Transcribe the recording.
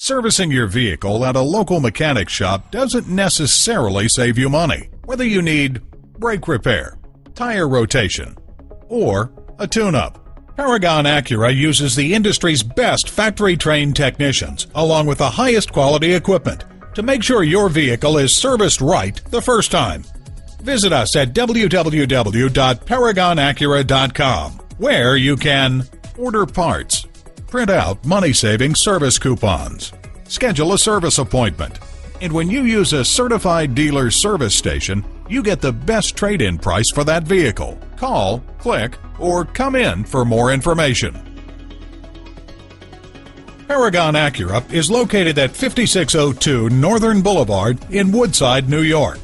Servicing your vehicle at a local mechanic shop doesn't necessarily save you money. Whether you need brake repair, tire rotation, or a tune-up, Paragon Acura uses the industry's best factory-trained technicians along with the highest quality equipment to make sure your vehicle is serviced right the first time. Visit us at www.paragonacura.com, where you can order parts, print out money-saving service coupons, schedule a service appointment, and when you use a certified dealer service station, you get the best trade-in price for that vehicle. Call, click, or come in for more information. Paragon Acura is located at 5602 Northern Boulevard in Woodside, New York.